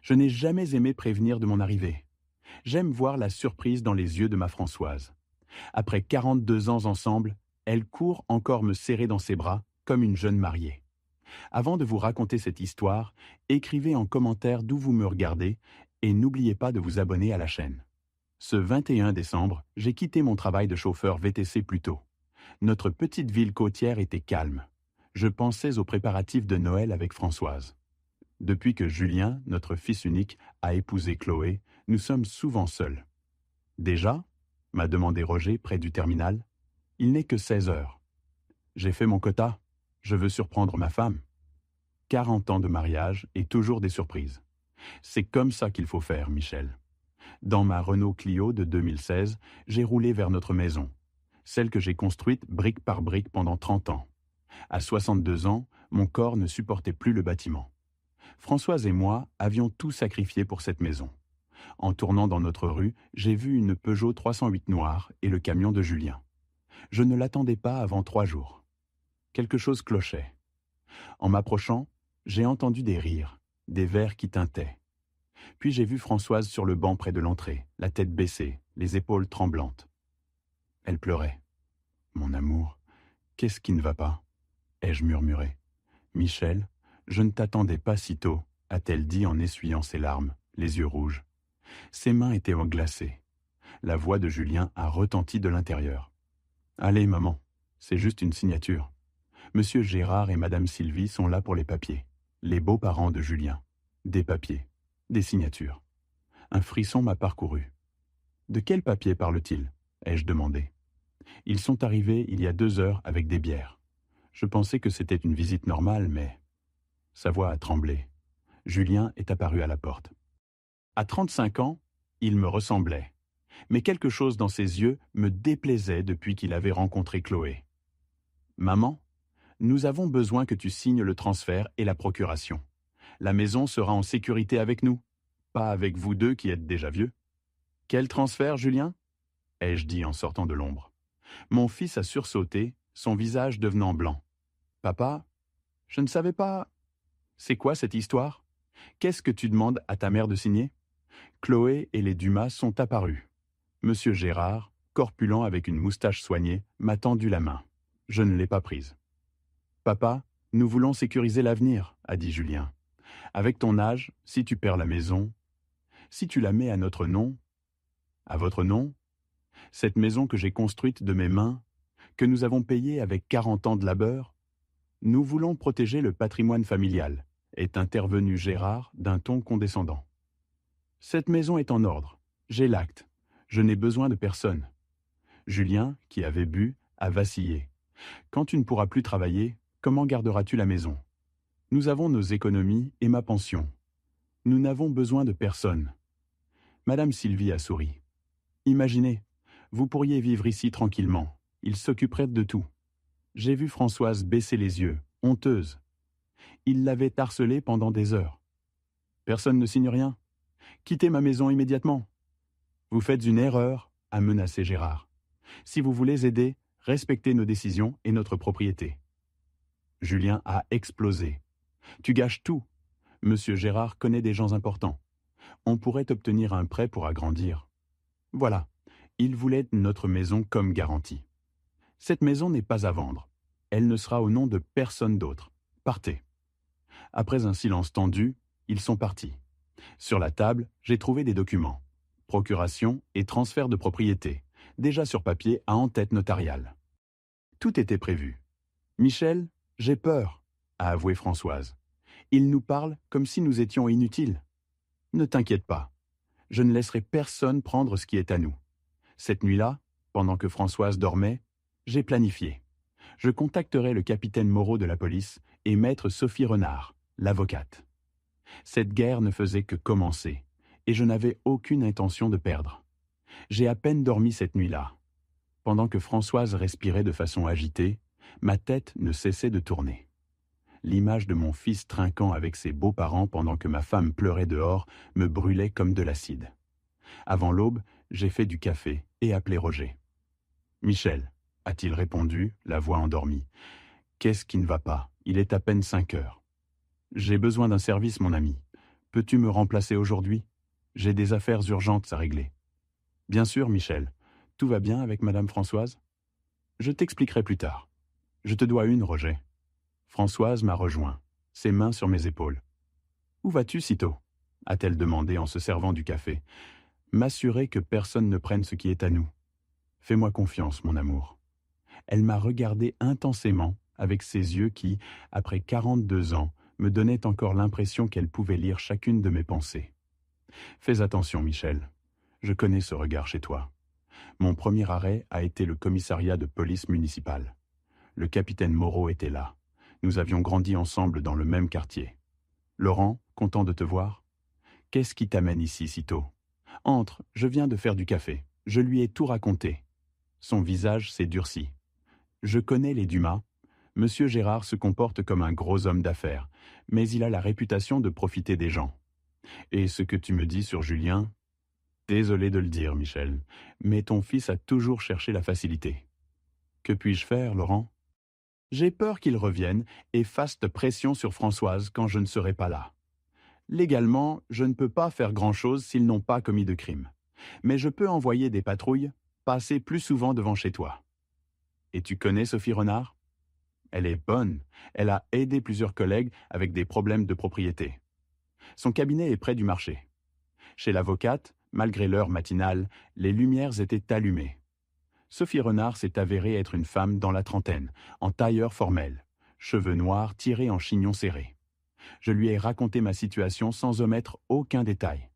Je n'ai jamais aimé prévenir de mon arrivée. J'aime voir la surprise dans les yeux de ma Françoise. Après 42 ans ensemble, elle court encore me serrer dans ses bras comme une jeune mariée. Avant de vous raconter cette histoire, écrivez en commentaire d'où vous me regardez et n'oubliez pas de vous abonner à la chaîne. Ce 21 décembre, j'ai quitté mon travail de chauffeur VTC plus tôt. Notre petite ville côtière était calme. Je pensais aux préparatifs de Noël avec Françoise. Depuis que Julien, notre fils unique, a épousé Chloé, nous sommes souvent seuls. Déjà, m'a demandé Roger près du terminal, il n'est que 16 heures. J'ai fait mon quota, je veux surprendre ma femme. 40 ans de mariage et toujours des surprises. C'est comme ça qu'il faut faire, Michel. Dans ma Renault Clio de 2016, j'ai roulé vers notre maison, celle que j'ai construite brique par brique pendant 30 ans. À 62 ans, mon corps ne supportait plus le bâtiment. Françoise et moi avions tout sacrifié pour cette maison. En tournant dans notre rue, j'ai vu une Peugeot 308 noire et le camion de Julien. Je ne l'attendais pas avant 3 jours. Quelque chose clochait. En m'approchant, j'ai entendu des rires, des verres qui tintaient. Puis j'ai vu Françoise sur le banc près de l'entrée, la tête baissée, les épaules tremblantes. Elle pleurait. « Mon amour, qu'est-ce qui ne va pas ?» ai-je murmuré. « Michel, je ne t'attendais pas si tôt », a-t-elle dit en essuyant ses larmes, les yeux rouges. Ses mains étaient glacées. La voix de Julien a retenti de l'intérieur. « Allez, maman, c'est juste une signature. Monsieur Gérard et Madame Sylvie sont là pour les papiers. Les beaux-parents de Julien. Des papiers. Des signatures. » Un frisson m'a parcouru. « De quel papier parle-t-il » ai-je demandé. « Ils sont arrivés il y a 2 heures avec des bières. Je pensais que c'était une visite normale, mais... » Sa voix a tremblé. Julien est apparu à la porte. À 35 ans, il me ressemblait. Mais quelque chose dans ses yeux me déplaisait depuis qu'il avait rencontré Chloé. « Maman, nous avons besoin que tu signes le transfert et la procuration. La maison sera en sécurité avec nous, pas avec vous deux qui êtes déjà vieux. »« Quel transfert, Julien ?» ai-je dit en sortant de l'ombre. Mon fils a sursauté, son visage devenant blanc. « Papa, je ne savais pas... » « C'est quoi cette histoire? Qu'est-ce que tu demandes à ta mère de signer ?» Chloé et les Dumas sont apparus. Monsieur Gérard, corpulent avec une moustache soignée, m'a tendu la main. Je ne l'ai pas prise. « Papa, nous voulons sécuriser l'avenir, » a dit Julien. « Avec ton âge, si tu perds la maison, si tu la mets à notre nom, à votre nom, cette maison que j'ai construite de mes mains, que nous avons payée avec 40 ans de labeur, nous voulons protéger le patrimoine familial, » est intervenu Gérard d'un ton condescendant. « Cette maison est en ordre, j'ai l'acte, je n'ai besoin de personne. » Julien, qui avait bu, a vacillé. « Quand tu ne pourras plus travailler, comment garderas-tu la maison? Nous avons nos économies et ma pension. Nous n'avons besoin de personne. » Madame Sylvie a souri. « Imaginez, vous pourriez vivre ici tranquillement, il s'occuperait de tout. » J'ai vu Françoise baisser les yeux, honteuse. Il l'avait harcelée pendant des heures. « Personne ne signe rien. Quittez ma maison immédiatement. »« Vous faites une erreur, » a menacé Gérard. « Si vous voulez aider, respectez nos décisions et notre propriété. » Julien a explosé. « Tu gâches tout. Monsieur Gérard connaît des gens importants. On pourrait obtenir un prêt pour agrandir. » Voilà, il voulait notre maison comme garantie. Cette maison n'est pas à vendre. Elle ne sera au nom de personne d'autre. Partez. Après un silence tendu, ils sont partis. Sur la table, j'ai trouvé des documents. Procuration et transfert de propriété, déjà sur papier à en-tête notariale. Tout était prévu. « Michel, j'ai peur, » a avoué Françoise. « Il nous parle comme si nous étions inutiles. » Ne t'inquiète pas. Je ne laisserai personne prendre ce qui est à nous. Cette nuit-là, pendant que Françoise dormait, j'ai planifié. Je contacterai le capitaine Moreau de la police et maître Sophie Renard, l'avocate. Cette guerre ne faisait que commencer, et je n'avais aucune intention de perdre. J'ai à peine dormi cette nuit-là. Pendant que Françoise respirait de façon agitée, ma tête ne cessait de tourner. L'image de mon fils trinquant avec ses beaux-parents pendant que ma femme pleurait dehors me brûlait comme de l'acide. Avant l'aube, j'ai fait du café et appelé Roger. « Michel, » a-t-il répondu, la voix endormie. « Qu'est-ce qui ne va pas? Il est à peine 5 heures. »« J'ai besoin d'un service, mon ami. Peux-tu me remplacer aujourd'hui? J'ai des affaires urgentes à régler. Bien sûr, Michel. Tout va bien avec Madame Françoise? Je t'expliquerai plus tard. Je te dois une, Roger. Françoise m'a rejoint, ses mains sur mes épaules. Où vas-tu sitôt? A-t-elle demandé en se servant du café. M'assurer que personne ne prenne ce qui est à nous. Fais-moi confiance, mon amour. Elle m'a regardé intensément avec ses yeux qui, après 42 ans, me donnaient encore l'impression qu'elle pouvait lire chacune de mes pensées. Fais attention, Michel. Je connais ce regard chez toi. Mon premier arrêt a été le commissariat de police municipale. Le capitaine Moreau était là. Nous avions grandi ensemble dans le même quartier. Laurent, content de te voir? Qu'est-ce qui t'amène ici si tôt? Entre, je viens de faire du café. Je lui ai tout raconté. Son visage s'est durci. Je connais les Dumas. Monsieur Gérard se comporte comme un gros homme d'affaires, mais il a la réputation de profiter des gens. Et ce que tu me dis sur Julien? Désolé de le dire, Michel, mais ton fils a toujours cherché la facilité. Que puis-je faire, Laurent? J'ai peur qu'il revienne et fasse de pression sur Françoise quand je ne serai pas là. Légalement, je ne peux pas faire grand-chose s'ils n'ont pas commis de crime. Mais je peux envoyer des patrouilles, passer plus souvent devant chez toi. Et tu connais Sophie Renard? Elle est bonne. Elle a aidé plusieurs collègues avec des problèmes de propriété. Son cabinet est près du marché. Chez l'avocate, malgré l'heure matinale, les lumières étaient allumées. Sophie Renard s'est avérée être une femme dans la trentaine, en tailleur formel, cheveux noirs tirés en chignon serré. Je lui ai raconté ma situation sans omettre aucun détail.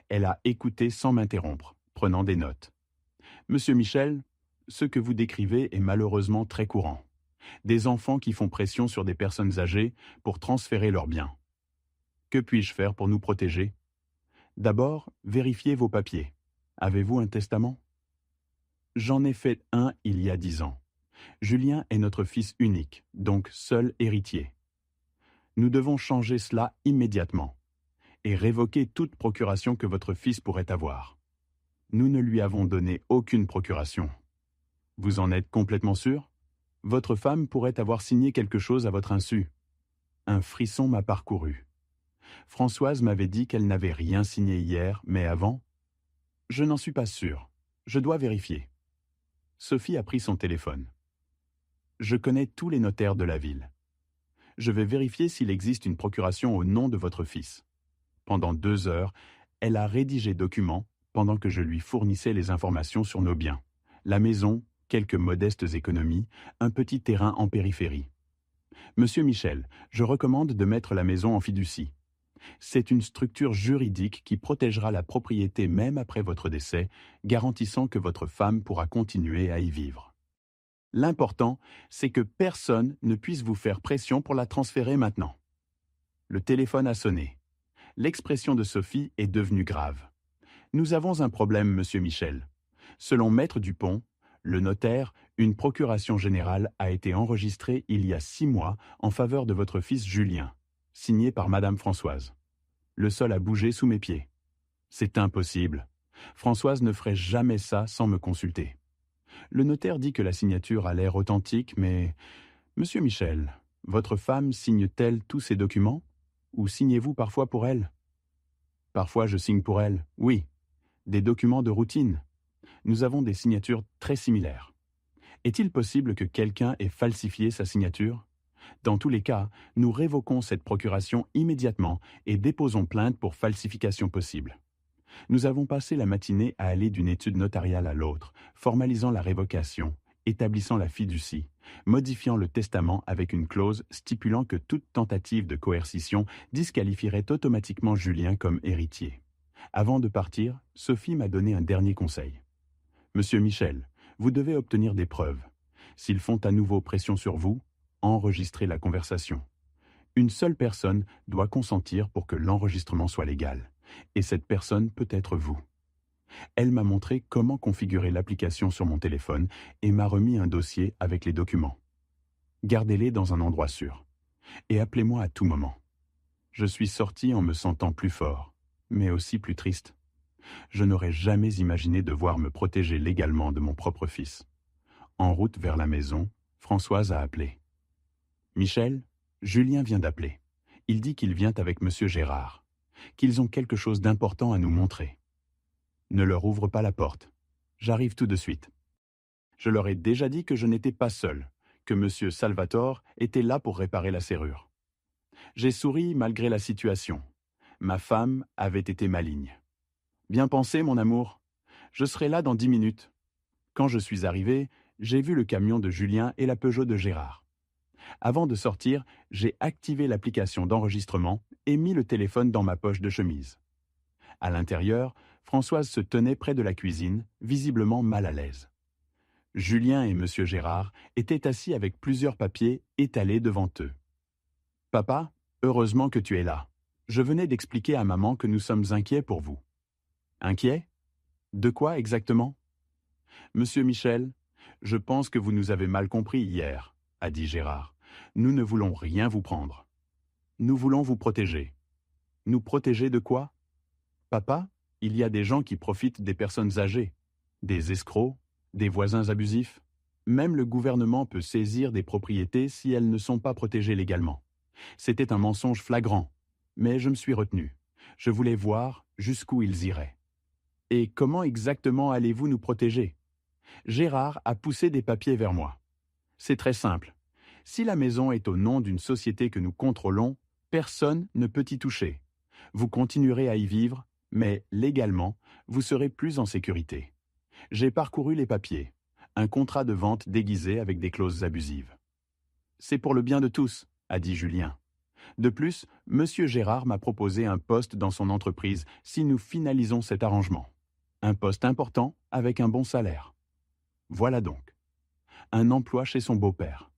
Elle a écouté sans m'interrompre, prenant des notes. Monsieur Michel, ce que vous décrivez est malheureusement très courant. Des enfants qui font pression sur des personnes âgées pour transférer leurs biens. Que puis-je faire pour nous protéger? D'abord, vérifiez vos papiers. Avez-vous un testament? J'en ai fait un il y a 10 ans. Julien est notre fils unique, donc seul héritier. Nous devons changer cela immédiatement et révoquer toute procuration que votre fils pourrait avoir. Nous ne lui avons donné aucune procuration. Vous en êtes complètement sûr? Votre femme pourrait avoir signé quelque chose à votre insu. Un frisson m'a parcouru. Françoise m'avait dit qu'elle n'avait rien signé hier, mais avant? Je n'en suis pas sûr. Je dois vérifier. Sophie a pris son téléphone. Je connais tous les notaires de la ville. Je vais vérifier s'il existe une procuration au nom de votre fils. Pendant 2 heures, elle a rédigé documents pendant que je lui fournissais les informations sur nos biens. La maison, quelques modestes économies, un petit terrain en périphérie. Monsieur Michel, je recommande de mettre la maison en fiducie. C'est une structure juridique qui protégera la propriété même après votre décès, garantissant que votre femme pourra continuer à y vivre. L'important, c'est que personne ne puisse vous faire pression pour la transférer maintenant. Le téléphone a sonné. L'expression de Sophie est devenue grave. Nous avons un problème, monsieur Michel. Selon Maître Dupont, le notaire, une procuration générale a été enregistrée il y a 6 mois en faveur de votre fils Julien, signée par Madame Françoise. Le sol a bougé sous mes pieds. C'est impossible. Françoise ne ferait jamais ça sans me consulter. Le notaire dit que la signature a l'air authentique, mais... Monsieur Michel, votre femme signe-t-elle tous ces documents? Ou signez-vous parfois pour elle? Parfois je signe pour elle, oui. Des documents de routine. Nous avons des signatures très similaires. Est-il possible que quelqu'un ait falsifié sa signature? Dans tous les cas, nous révoquons cette procuration immédiatement et déposons plainte pour falsification possible. Nous avons passé la matinée à aller d'une étude notariale à l'autre, formalisant la révocation, établissant la fiducie, modifiant le testament avec une clause stipulant que toute tentative de coercition disqualifierait automatiquement Julien comme héritier. Avant de partir, Sophie m'a donné un dernier conseil. Monsieur Michel, vous devez obtenir des preuves. S'ils font à nouveau pression sur vous, enregistrez la conversation. Une seule personne doit consentir pour que l'enregistrement soit légal, et cette personne peut être vous. Elle m'a montré comment configurer l'application sur mon téléphone et m'a remis un dossier avec les documents. Gardez-les dans un endroit sûr, et appelez-moi à tout moment. Je suis sorti en me sentant plus fort, mais aussi plus triste. Je n'aurais jamais imaginé devoir me protéger légalement de mon propre fils. En route vers la maison, Françoise a appelé. « Michel, Julien vient d'appeler. Il dit qu'il vient avec monsieur Gérard. qu'ils ont quelque chose d'important à nous montrer. Ne leur ouvre pas la porte. J'arrive tout de suite. Je leur ai déjà dit que je n'étais pas seul, que M. Salvatore était là pour réparer la serrure. J'ai souri malgré la situation. Ma femme avait été maligne. Bien pensé, mon amour. Je serai là dans 10 minutes. Quand je suis arrivé, j'ai vu le camion de Julien et la Peugeot de Gérard. Avant de sortir, j'ai activé l'application d'enregistrement et mis le téléphone dans ma poche de chemise. À l'intérieur, Françoise se tenait près de la cuisine, visiblement mal à l'aise. Julien et M. Gérard étaient assis avec plusieurs papiers étalés devant eux. « Papa, heureusement que tu es là. Je venais d'expliquer à maman que nous sommes inquiets pour vous. »« Inquiets ? De quoi exactement ? » ?»« Monsieur Michel, je pense que vous nous avez mal compris hier, » a dit Gérard. « Nous ne voulons rien vous prendre. Nous voulons vous protéger. »« Nous protéger de quoi ? Papa, il y a des gens qui profitent des personnes âgées, des escrocs, des voisins abusifs. Même le gouvernement peut saisir des propriétés si elles ne sont pas protégées légalement. C'était un mensonge flagrant, mais je me suis retenu. Je voulais voir jusqu'où ils iraient. Et comment exactement allez-vous nous protéger ? Gérard a poussé des papiers vers moi. C'est très simple. Si la maison est au nom d'une société que nous contrôlons, personne ne peut y toucher. Vous continuerez à y vivre, mais légalement, vous serez plus en sécurité. J'ai parcouru les papiers. Un contrat de vente déguisé avec des clauses abusives. C'est pour le bien de tous, a dit Julien. De plus, M. Gérard m'a proposé un poste dans son entreprise si nous finalisons cet arrangement. Un poste important avec un bon salaire. Voilà donc. Un emploi chez son beau-père.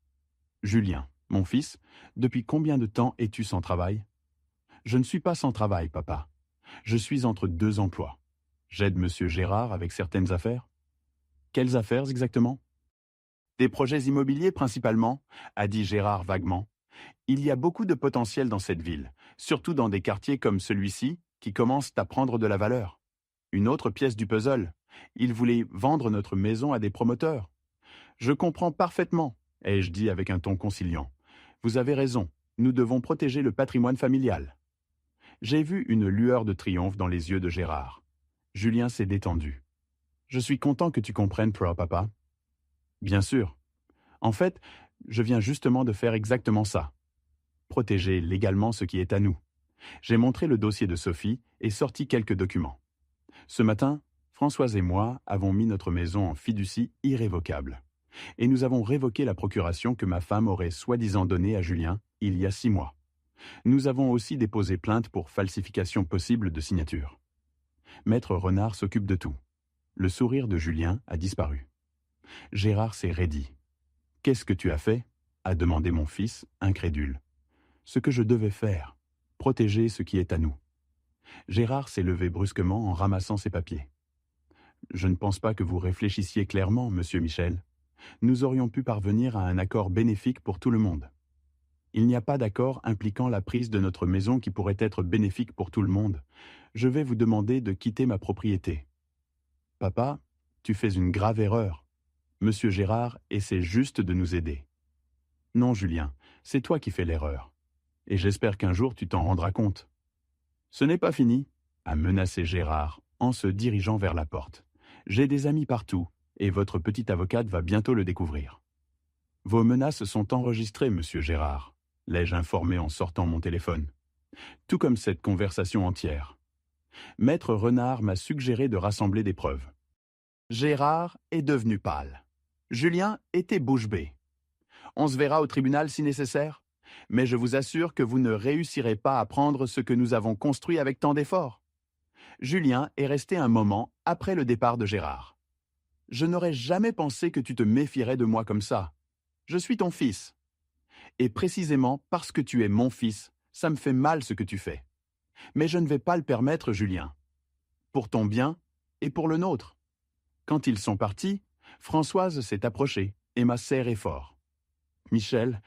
Julien, mon fils, depuis combien de temps es-tu sans travail ? Je ne suis pas sans travail, papa. Je suis entre 2 emplois. J'aide M. Gérard avec certaines affaires. Quelles affaires exactement ? Des projets immobiliers principalement, a dit Gérard vaguement. Il y a beaucoup de potentiel dans cette ville, surtout dans des quartiers comme celui-ci qui commencent à prendre de la valeur. Une autre pièce du puzzle, il voulait vendre notre maison à des promoteurs. Je comprends parfaitement, ai-je dit avec un ton conciliant. Vous avez raison, nous devons protéger le patrimoine familial. J'ai vu une lueur de triomphe dans les yeux de Gérard. Julien s'est détendu. Je suis content que tu comprennes, papa. Bien sûr. En fait, je viens justement de faire exactement ça. Protéger légalement ce qui est à nous. J'ai montré le dossier de Sophie et sorti quelques documents. Ce matin, Françoise et moi avons mis notre maison en fiducie irrévocable. Et nous avons révoqué la procuration que ma femme aurait soi-disant donnée à Julien il y a 6 mois. Nous avons aussi déposé plainte pour falsification possible de signature. Maître Renard s'occupe de tout. Le sourire de Julien a disparu. Gérard s'est raidi. « Qu'est-ce que tu as fait ?» a demandé mon fils, incrédule. « Ce que je devais faire, protéger ce qui est à nous. » Gérard s'est levé brusquement en ramassant ses papiers. « Je ne pense pas que vous réfléchissiez clairement, monsieur Michel. Nous aurions pu parvenir à un accord bénéfique pour tout le monde. Il n'y a pas d'accord impliquant la prise de notre maison qui pourrait être bénéfique pour tout le monde. Je vais vous demander de quitter ma propriété. » « Papa, tu fais une grave erreur. Monsieur Gérard essaie juste de nous aider. »« Non, Julien, c'est toi qui fais l'erreur. Et j'espère qu'un jour tu t'en rendras compte. »« Ce n'est pas fini, » a menacé Gérard en se dirigeant vers la porte. « J'ai des amis partout, et votre petite avocate va bientôt le découvrir. »« Vos menaces sont enregistrées, monsieur Gérard, » l'ai-je informé en sortant mon téléphone. Tout comme cette conversation entière. Maître Renard m'a suggéré de rassembler des preuves. Gérard est devenu pâle. Julien était bouche bée. On se verra au tribunal si nécessaire, mais je vous assure que vous ne réussirez pas à prendre ce que nous avons construit avec tant d'efforts. Julien est resté un moment après le départ de Gérard. Je n'aurais jamais pensé que tu te méfierais de moi comme ça. Je suis ton fils. Et précisément parce que tu es mon fils, ça me fait mal ce que tu fais. Mais je ne vais pas le permettre, Julien. Pour ton bien et pour le nôtre. Quand ils sont partis, Françoise s'est approchée et m'a serré fort. Michel,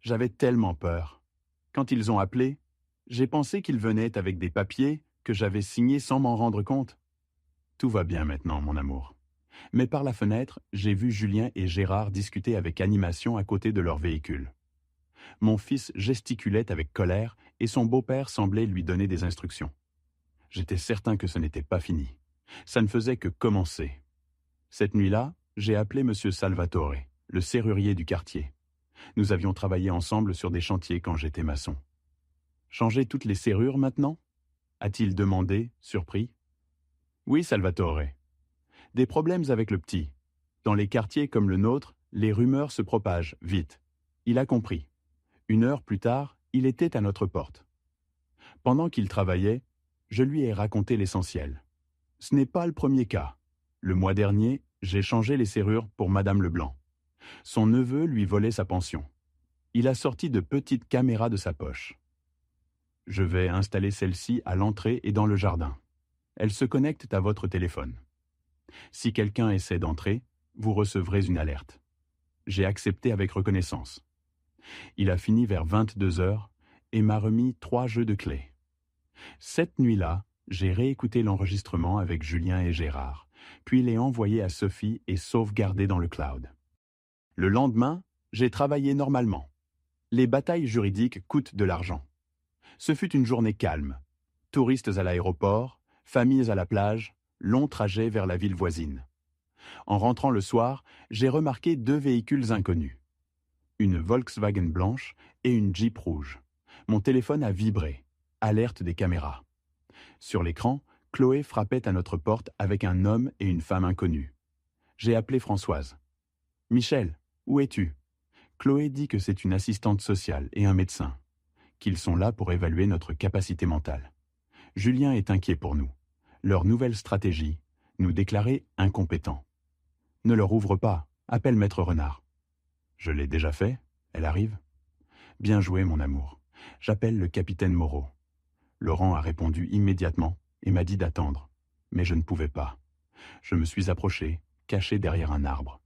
j'avais tellement peur. Quand ils ont appelé, j'ai pensé qu'ils venaient avec des papiers que j'avais signés sans m'en rendre compte. Tout va bien maintenant, mon amour. Mais par la fenêtre, j'ai vu Julien et Gérard discuter avec animation à côté de leur véhicule. Mon fils gesticulait avec colère et son beau-père semblait lui donner des instructions. J'étais certain que ce n'était pas fini. Ça ne faisait que commencer. Cette nuit-là, j'ai appelé M. Salvatore, le serrurier du quartier. Nous avions travaillé ensemble sur des chantiers quand j'étais maçon. Changer toutes les serrures maintenant ? A-t-il demandé, surpris. Oui, Salvatore. Des problèmes avec le petit. Dans les quartiers comme le nôtre, les rumeurs se propagent vite. Il a compris. 1 heure plus tard, il était à notre porte. Pendant qu'il travaillait, je lui ai raconté l'essentiel. Ce n'est pas le premier cas. Le mois dernier, j'ai changé les serrures pour Madame Leblanc. Son neveu lui volait sa pension. Il a sorti de petites caméras de sa poche. Je vais installer celle-ci à l'entrée et dans le jardin. Elles se connectent à votre téléphone. Si quelqu'un essaie d'entrer, vous recevrez une alerte. J'ai accepté avec reconnaissance. Il a fini vers 22 heures et m'a remis 3 jeux de clés. Cette nuit-là, j'ai réécouté l'enregistrement avec Julien et Gérard, puis l'ai envoyé à Sophie et sauvegardé dans le cloud. Le lendemain, j'ai travaillé normalement. Les batailles juridiques coûtent de l'argent. Ce fut une journée calme. Touristes à l'aéroport, familles à la plage, long trajet vers la ville voisine. En rentrant le soir, j'ai remarqué 2 véhicules inconnus. Une Volkswagen blanche et une Jeep rouge. Mon téléphone a vibré. Alerte des caméras. Sur l'écran, Chloé frappait à notre porte avec un homme et une femme inconnus. J'ai appelé Françoise. « Michel, où es-tu » Chloé dit que c'est une assistante sociale et un médecin, qu'ils sont là pour évaluer notre capacité mentale. Julien est inquiet pour nous. Leur nouvelle stratégie, nous déclarer incompétents. Ne leur ouvre pas, appelle Maître Renard. Je l'ai déjà fait, elle arrive. Bien joué, mon amour. J'appelle le capitaine Moreau. Laurent a répondu immédiatement et m'a dit d'attendre. Mais je ne pouvais pas. Je me suis approché, caché derrière un arbre.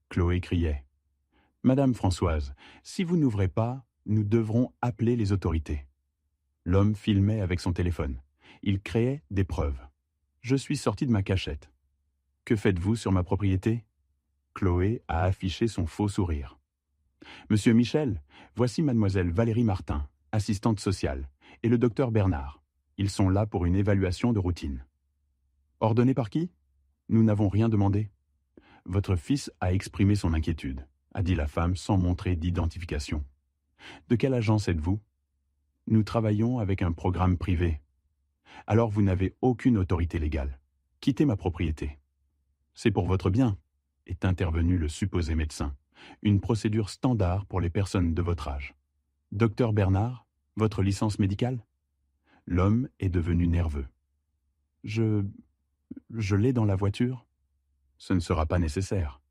Chloé criait. « Madame Françoise, si vous n'ouvrez pas, nous devrons appeler les autorités. » L'homme filmait avec son téléphone. Il créait des preuves. Je suis sorti de ma cachette. « Que faites-vous sur ma propriété ?» Chloé a affiché son faux sourire. « Monsieur Michel, voici mademoiselle Valérie Martin, assistante sociale, et le docteur Bernard. Ils sont là pour une évaluation de routine. » « Ordonné par qui ? Nous n'avons rien demandé. » « Votre fils a exprimé son inquiétude, » a dit la femme sans montrer d'identification. « De quelle agence êtes-vous ? » « Nous travaillons avec un programme privé. »« Alors vous n'avez aucune autorité légale. Quittez ma propriété. »« C'est pour votre bien, » est intervenu le supposé médecin. Une procédure standard pour les personnes de votre âge. « Docteur Bernard, votre licence médicale ?» L'homme est devenu nerveux. « Je l'ai dans la voiture ? » « Ce ne sera pas nécessaire. »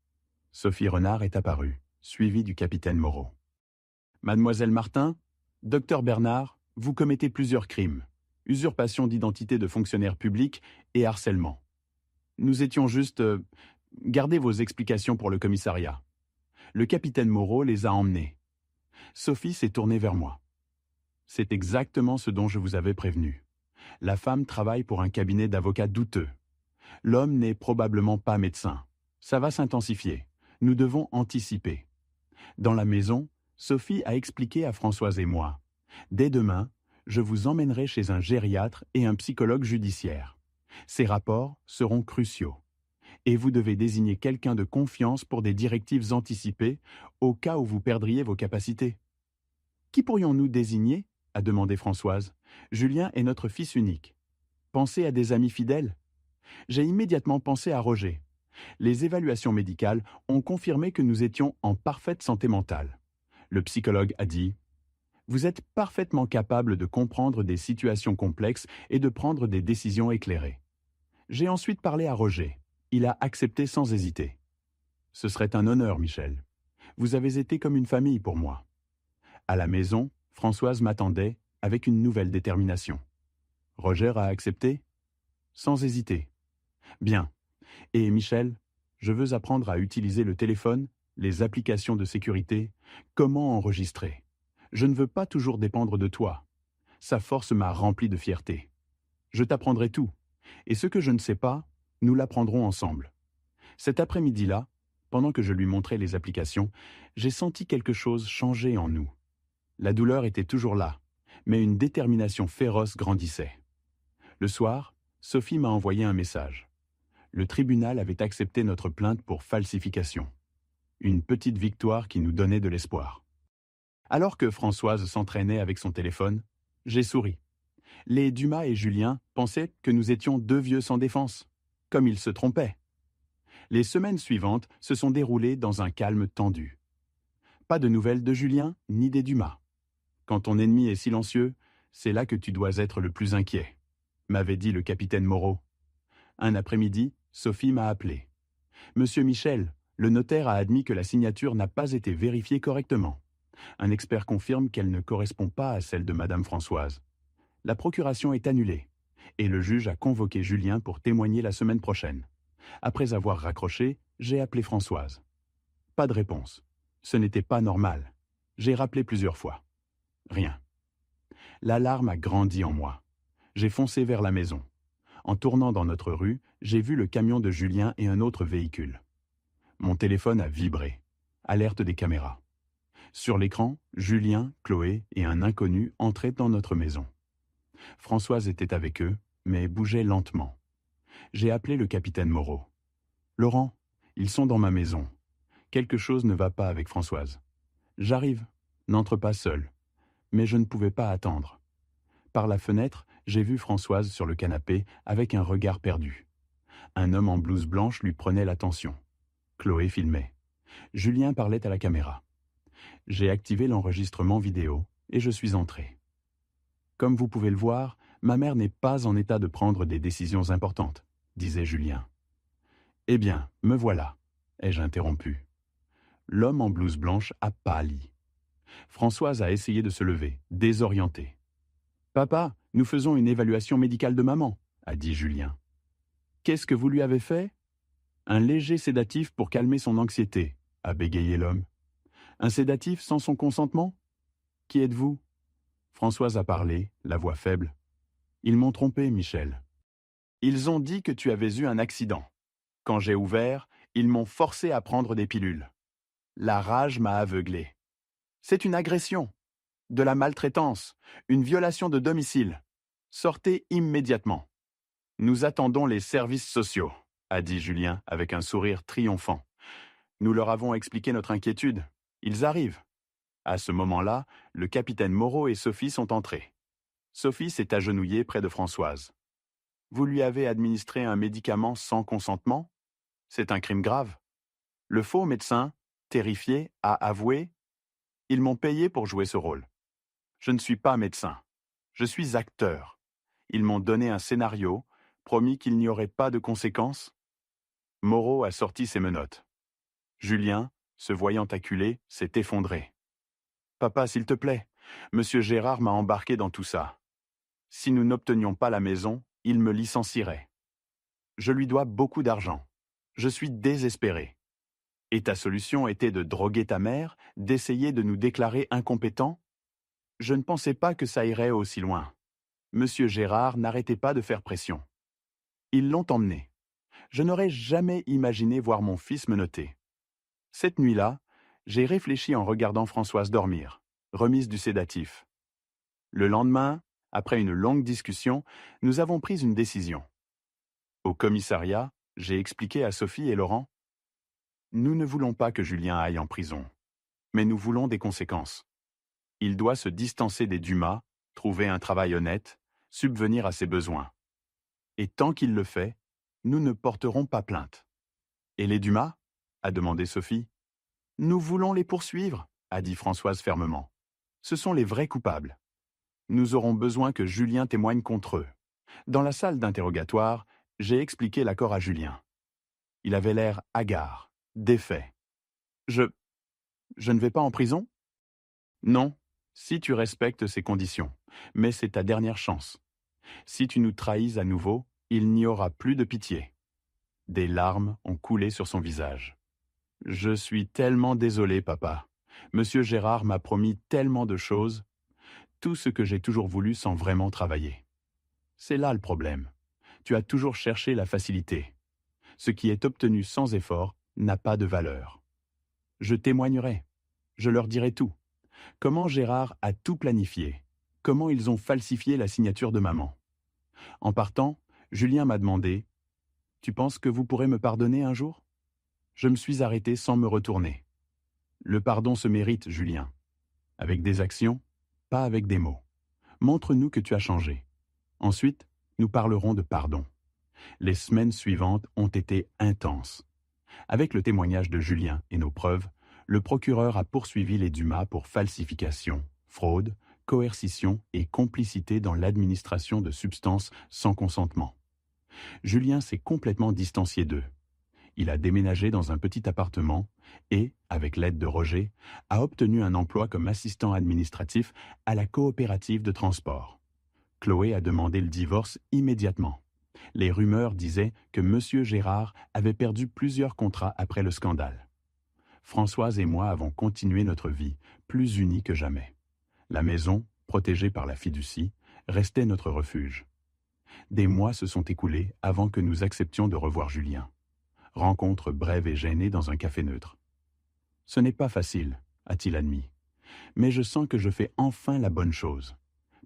Sophie Renard est apparue, suivie du capitaine Moreau. « Mademoiselle Martin, docteur Bernard, vous commettez plusieurs crimes. Usurpation d'identité de fonctionnaire public et harcèlement. Nous étions juste... gardez vos explications pour le commissariat. » Le capitaine Moreau les a emmenés. Sophie s'est tournée vers moi. « C'est exactement ce dont je vous avais prévenu. La femme travaille pour un cabinet d'avocats douteux. L'homme n'est probablement pas médecin. Ça va s'intensifier. Nous devons anticiper. » Dans la maison, Sophie a expliqué à Françoise et moi. « Dès demain, je vous emmènerai chez un gériatre et un psychologue judiciaire. Ces rapports seront cruciaux. Et vous devez désigner quelqu'un de confiance pour des directives anticipées au cas où vous perdriez vos capacités. »« Qui pourrions-nous désigner ?» a demandé Françoise. « Julien est notre fils unique. Pensez à des amis fidèles. » J'ai immédiatement pensé à Roger. Les évaluations médicales ont confirmé que nous étions en parfaite santé mentale. Le psychologue a dit « Vous êtes parfaitement capable de comprendre des situations complexes et de prendre des décisions éclairées. » J'ai ensuite parlé à Roger. Il a accepté sans hésiter. « Ce serait un honneur, Michel. Vous avez été comme une famille pour moi. » À la maison, Françoise m'attendait avec une nouvelle détermination. Roger a accepté ? Sans hésiter. Bien. Et Michel, je veux apprendre à utiliser le téléphone, les applications de sécurité, comment enregistrer. Je ne veux pas toujours dépendre de toi. Sa force m'a rempli de fierté. Je t'apprendrai tout. Et ce que je ne sais pas, nous l'apprendrons ensemble. Cet après-midi-là, pendant que je lui montrais les applications, j'ai senti quelque chose changer en nous. La douleur était toujours là, mais une détermination féroce grandissait. Le soir, Sophie m'a envoyé un message. Le tribunal avait accepté notre plainte pour falsification. Une petite victoire qui nous donnait de l'espoir. Alors que Françoise s'entraînait avec son téléphone, j'ai souri. Les Dumas et Julien pensaient que nous étions deux vieux sans défense, comme ils se trompaient. Les semaines suivantes se sont déroulées dans un calme tendu. Pas de nouvelles de Julien ni des Dumas. Quand ton ennemi est silencieux, c'est là que tu dois être le plus inquiet, m'avait dit le capitaine Moreau. Un après-midi, Sophie m'a appelé. Monsieur Michel, le notaire a admis que la signature n'a pas été vérifiée correctement. Un expert confirme qu'elle ne correspond pas à celle de Madame Françoise. La procuration est annulée, et le juge a convoqué Julien pour témoigner la semaine prochaine. Après avoir raccroché, j'ai appelé Françoise. Pas de réponse. Ce n'était pas normal. J'ai rappelé plusieurs fois. Rien. L'alarme a grandi en moi. J'ai foncé vers la maison. En tournant dans notre rue, j'ai vu le camion de Julien et un autre véhicule. Mon téléphone a vibré. Alerte des caméras. Sur l'écran, Julien, Chloé et un inconnu entraient dans notre maison. Françoise était avec eux, mais bougeait lentement. J'ai appelé le capitaine Moreau. « Laurent, ils sont dans ma maison. Quelque chose ne va pas avec Françoise. J'arrive, n'entre pas seul. » Mais je ne pouvais pas attendre. Par la fenêtre, j'ai vu Françoise sur le canapé avec un regard perdu. Un homme en blouse blanche lui prenait l'attention. Chloé filmait. Julien parlait à la caméra. J'ai activé l'enregistrement vidéo et je suis entré. Comme vous pouvez le voir, ma mère n'est pas en état de prendre des décisions importantes, disait Julien. Eh bien, me voilà, ai-je interrompu. L'homme en blouse blanche a pâli. Françoise a essayé de se lever, désorientée. « Papa, nous faisons une évaluation médicale de maman, » a dit Julien. « Qu'est-ce que vous lui avez fait ?»« Un léger sédatif pour calmer son anxiété, » a bégayé l'homme. « Un sédatif sans son consentement ? Qui êtes-vous » Françoise a parlé, la voix faible. « Ils m'ont trompé, Michel. Ils ont dit que tu avais eu un accident. Quand j'ai ouvert, ils m'ont forcé à prendre des pilules. La rage m'a aveuglé. C'est une agression, de la maltraitance, une violation de domicile. Sortez immédiatement. Nous attendons les services sociaux, a dit Julien avec un sourire triomphant. Nous leur avons expliqué notre inquiétude. Ils arrivent. À ce moment-là, le capitaine Moreau et Sophie sont entrés. Sophie s'est agenouillée près de Françoise. Vous lui avez administré un médicament sans consentement ? C'est un crime grave. Le faux médecin, terrifié, a avoué « Ils m'ont payé pour jouer ce rôle. Je ne suis pas médecin. Je suis acteur. Ils m'ont donné un scénario, promis qu'il n'y aurait pas de conséquences. » Moreau a sorti ses menottes. Julien, se voyant acculé, s'est effondré. « Papa, s'il te plaît, Monsieur Gérard m'a embarqué dans tout ça. Si nous n'obtenions pas la maison, il me licencierait. Je lui dois beaucoup d'argent. Je suis désespéré. Et ta solution était de droguer ta mère, d'essayer de nous déclarer incompétents ? Je ne pensais pas que ça irait aussi loin. Monsieur Gérard n'arrêtait pas de faire pression. Ils l'ont emmené. Je n'aurais jamais imaginé voir mon fils menotter. Cette nuit-là, j'ai réfléchi en regardant Françoise dormir, remise du sédatif. Le lendemain, après une longue discussion, nous avons pris une décision. Au commissariat, j'ai expliqué à Sophie et Laurent. Nous ne voulons pas que Julien aille en prison, mais nous voulons des conséquences. Il doit se distancer des Dumas, trouver un travail honnête, subvenir à ses besoins. Et tant qu'il le fait, nous ne porterons pas plainte. Et les Dumas ? A demandé Sophie. Nous voulons les poursuivre, a dit Françoise fermement. Ce sont les vrais coupables. Nous aurons besoin que Julien témoigne contre eux. Dans la salle d'interrogatoire, j'ai expliqué l'accord à Julien. Il avait l'air hagard, défait. Je ne vais pas en prison ? Non, si tu respectes ces conditions, mais c'est ta dernière chance. Si tu nous trahis à nouveau, il n'y aura plus de pitié. Des larmes ont coulé sur son visage. Je suis tellement désolé, papa. Monsieur Gérard m'a promis tellement de choses, tout ce que j'ai toujours voulu sans vraiment travailler. C'est là le problème. Tu as toujours cherché la facilité. Ce qui est obtenu sans effort n'a pas de valeur. Je témoignerai. Je leur dirai tout. Comment Gérard a tout planifié. Comment ils ont falsifié la signature de maman. En partant, Julien m'a demandé « Tu penses que vous pourrez me pardonner un jour ?» Je me suis arrêté sans me retourner. Le pardon se mérite, Julien. Avec des actions, pas avec des mots. Montre-nous que tu as changé. Ensuite, nous parlerons de pardon. Les semaines suivantes ont été intenses. Avec le témoignage de Julien et nos preuves, le procureur a poursuivi les Dumas pour falsification, fraude, coercition et complicité dans l'administration de substances sans consentement. Julien s'est complètement distancié d'eux. Il a déménagé dans un petit appartement et, avec l'aide de Roger, a obtenu un emploi comme assistant administratif à la coopérative de transport. Chloé a demandé le divorce immédiatement. Les rumeurs disaient que M. Gérard avait perdu plusieurs contrats après le scandale. Françoise et moi avons continué notre vie, plus unis que jamais. La maison, protégée par la fiducie, restait notre refuge. Des mois se sont écoulés avant que nous acceptions de revoir Julien. Rencontre brève et gênée dans un café neutre. « Ce n'est pas facile, a-t-il admis, mais je sens que je fais enfin la bonne chose.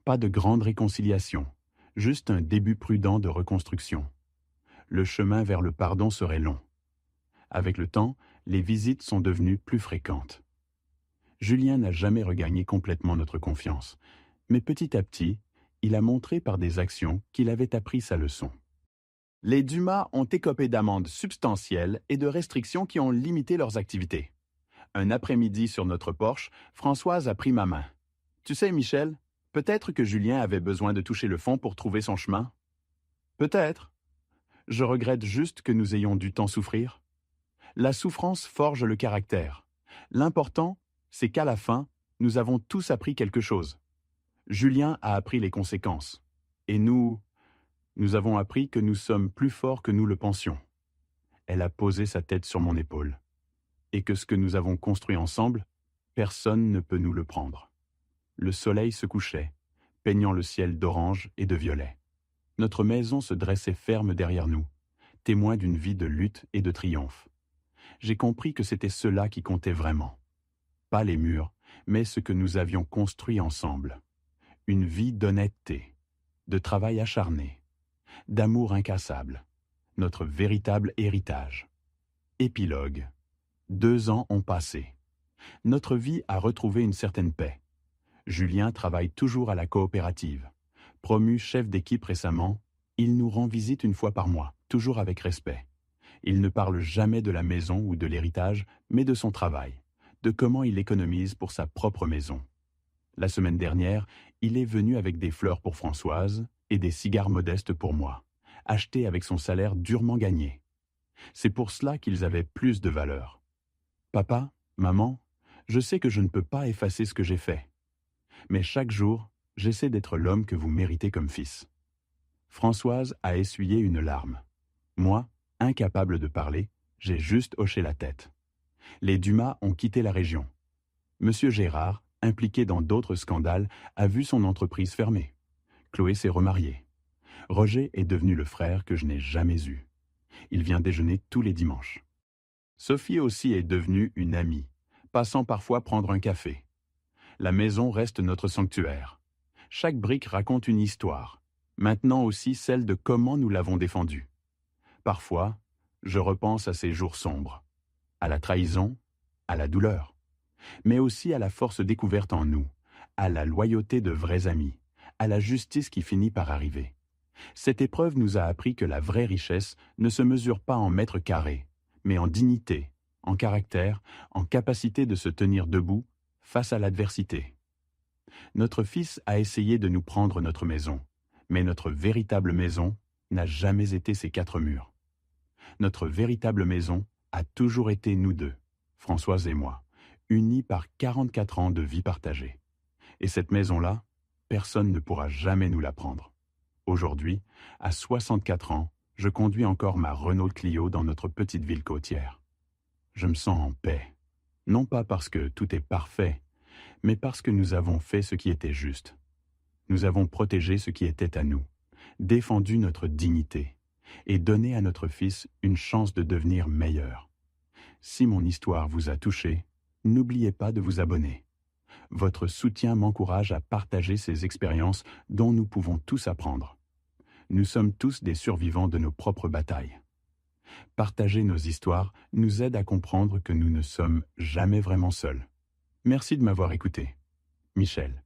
Pas de grande réconciliation, juste un début prudent de reconstruction. Le chemin vers le pardon serait long. Avec le temps, les visites sont devenues plus fréquentes. Julien n'a jamais regagné complètement notre confiance, mais petit à petit, il a montré par des actions qu'il avait appris sa leçon. Les Dumas ont écopé d'amendes substantielles et de restrictions qui ont limité leurs activités. Un après-midi sur notre porche, Françoise a pris ma main. « Tu sais, Michel, peut-être que Julien avait besoin de toucher le fond pour trouver son chemin. » « Peut-être. Je regrette juste que nous ayons dû tant souffrir. La souffrance forge le caractère. L'important, c'est qu'à la fin, nous avons tous appris quelque chose. Julien a appris les conséquences. Et nous avons appris que nous sommes plus forts que nous le pensions. » Elle a posé sa tête sur mon épaule. « Et que ce que nous avons construit ensemble, personne ne peut nous le prendre. » Le soleil se couchait, peignant le ciel d'orange et de violet. Notre maison se dressait ferme derrière nous, témoin d'une vie de lutte et de triomphe. J'ai compris que c'était cela qui comptait vraiment. Pas les murs, mais ce que nous avions construit ensemble. Une vie d'honnêteté, de travail acharné, d'amour incassable, notre véritable héritage. Épilogue. 2 ans ont passé. Notre vie a retrouvé une certaine paix. Julien travaille toujours à la coopérative. Promu chef d'équipe récemment, il nous rend visite une fois par mois, toujours avec respect. Il ne parle jamais de la maison ou de l'héritage, mais de son travail, de comment il économise pour sa propre maison. La semaine dernière, il est venu avec des fleurs pour Françoise et des cigares modestes pour moi, achetés avec son salaire durement gagné. C'est pour cela qu'ils avaient plus de valeur. Papa, maman, je sais que je ne peux pas effacer ce que j'ai fait. Mais chaque jour, j'essaie d'être l'homme que vous méritez comme fils. » Françoise a essuyé une larme. Moi, incapable de parler, j'ai juste hoché la tête. Les Dumas ont quitté la région. Monsieur Gérard, impliqué dans d'autres scandales, a vu son entreprise fermer. Chloé s'est remariée. Roger est devenu le frère que je n'ai jamais eu. Il vient déjeuner tous les dimanches. Sophie aussi est devenue une amie, passant parfois prendre un café. La maison reste notre sanctuaire. Chaque brique raconte une histoire, maintenant aussi celle de comment nous l'avons défendue. Parfois, je repense à ces jours sombres, à la trahison, à la douleur, mais aussi à la force découverte en nous, à la loyauté de vrais amis, à la justice qui finit par arriver. Cette épreuve nous a appris que la vraie richesse ne se mesure pas en mètres carrés, mais en dignité, en caractère, en capacité de se tenir debout face à l'adversité. Notre fils a essayé de nous prendre notre maison, mais notre véritable maison n'a jamais été ces 4 murs. Notre véritable maison a toujours été nous deux, Françoise et moi, unis par 44 ans de vie partagée. Et cette maison-là, personne ne pourra jamais nous la prendre. Aujourd'hui, à 64 ans, je conduis encore ma Renault Clio dans notre petite ville côtière. Je me sens en paix, non pas parce que tout est parfait, mais parce que nous avons fait ce qui était juste. Nous avons protégé ce qui était à nous, défendu notre dignité et donné à notre fils une chance de devenir meilleur. Si mon histoire vous a touché, n'oubliez pas de vous abonner. Votre soutien m'encourage à partager ces expériences dont nous pouvons tous apprendre. Nous sommes tous des survivants de nos propres batailles. Partager nos histoires nous aide à comprendre que nous ne sommes jamais vraiment seuls. Merci de m'avoir écouté. Michel.